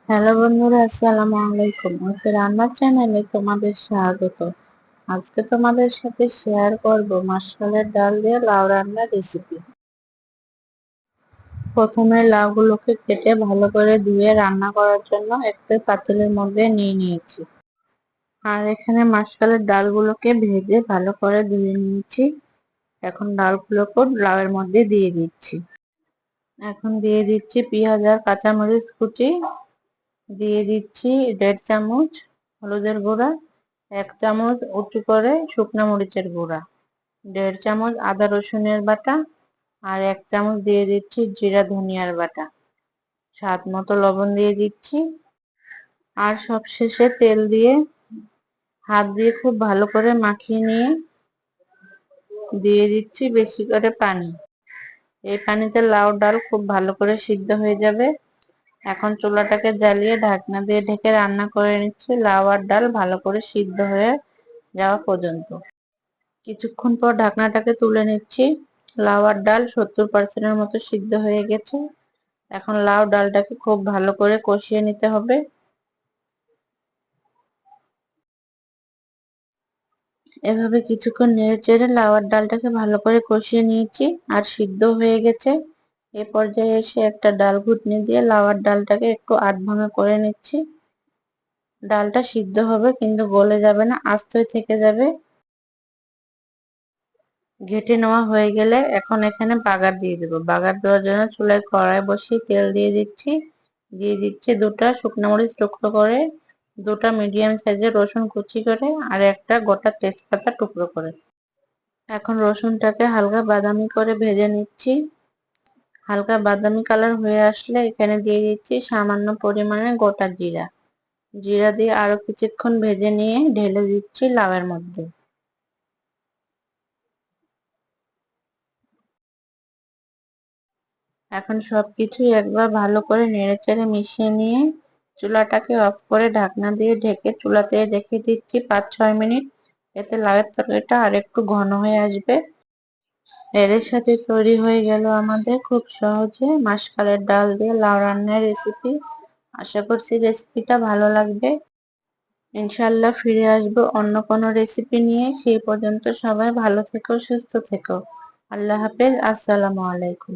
Hello বন্ধুরা, আসসালামু আলাইকুম। রান্নার চ্যানেলে তোমাদের স্বাগত। আজকে তোমাদের সাথে শেয়ার করব মাসকলাইয়ের ডাল দিয়ে লাউ রান্নার রেসিপি। প্রথমে লাউগুলোকে কেটে ভালো করে ধুয়ে রান্না করার জন্য একটা পাতিলের মধ্যে নিয়ে নিয়েছি। আর এখানে মাসকলাইয়ের ডালগুলোকে ভেজে ভালো করে ধুয়ে নিয়েছি। এখন ডালগুলোকে লাউয়ের মধ্যে দিয়ে দিচ্ছি। এখন দিয়ে দিচ্ছি পেঁয়াজ আর কাঁচামরিচ কুচি, দিয়ে দিচ্ছি 1.5 চামচ হলুদের গুঁড়া, 1 চামচ উঁচু করে শুকনো মরিচের গুঁড়া, 1.5 চামচ আদা রসুনের বাটা, আর 1 চামচ দিয়ে দিচ্ছি জিরা ধনিয়ার বাটা। স্বাদ মতো লবণ দিয়ে দিচ্ছি। আর সবশেষে তেল দিয়ে হাত দিয়ে খুব ভালো করে মাখিয়ে নিয়ে দিয়ে দিচ্ছি বেশি করে পানি। এই পানিতে লাউ ডাল খুব ভালো করে সিদ্ধ হয়ে যাবে। এখন চুলাটাকে জ্বালিয়ে ঢাকনা দিয়ে ঢেকে রান্না করে নিচ্ছি লাউ আর ডাল ভালো করে সিদ্ধ হয়ে যাওয়া পর্যন্ত। কিছুক্ষণ পর ঢাকনাটাকে তুলে নিচ্ছি। লাউ আর ডাল 70% মতো সিদ্ধ হয়ে গেছে। এখন লাউ ডালটাকে খুব ভালো করে কষিয়ে নিতে হবে। এভাবে কিছুক্ষণ নেড়ে চেড়ে লাউ আর ডালটাকে ভালো করে কষিয়ে নিয়েছি আর সিদ্ধ হয়ে গেছে। এ পর্যায়ে এসে একটা ডাল ঘুটনি দিয়ে লাউ আর ডালটাকে একটু আধ ভাঙা করে নিচ্ছি। ডালটা সিদ্ধ হবে কিন্তু গলে যাবে না, আস্তই থেকে যাবে। ঘেটে নেওয়া হয়ে গেলে এখন এখানে বাগার দিয়ে দেবো। বাগার দেওয়ার জন্য চুলায় কড়াই বসিয়ে তেল দিয়ে দিচ্ছি। দিয়ে দিচ্ছি 2টা শুকনো মরিচ টুকরো করে, 2টা মিডিয়াম সাইজের রসুন কুচি করে, আর একটা গোটা তেজপাতা টুকরো করে। এখন রসুনটাকে হালকা বাদামি করে ভেজে নিচ্ছি। হালকা বাদামি কালার হয়ে আসলে এখানে দিয়ে দিচ্ছি সামান্য পরিমাণে গোটা জিরা। জিরা দিয়ে আরো কিছুক্ষণ ভেজে নিয়ে ঢেলে দিচ্ছি লাউয়ের মধ্যে। এখন সবকিছু একবার ভালো করে নেড়েচেড়ে মিশিয়ে নিয়ে চুলাটাকে অফ করে ঢাকনা দিয়ে ঢেকে চুলাতে রেখে দিচ্ছি 5-6 মিনিট। এতে লাউয়ের তরকারিটা আর একটু ঘন হয়ে আসবে। এর সাথে তৈরি হয়ে গেল আমাদের খুব সহজে মাসকলাইয়ের ডাল দিয়ে লাউ রান্নার রেসিপি। আশা করছি রেসিপিটা ভালো লাগবে। ইনশাআল্লাহ ফিরে আসবো অন্য কোনো রেসিপি নিয়ে। সেই পর্যন্ত সবাই ভালো থেকো, সুস্থ থেকো। আল্লাহ হাফেজ। আসসালামু আলাইকুম।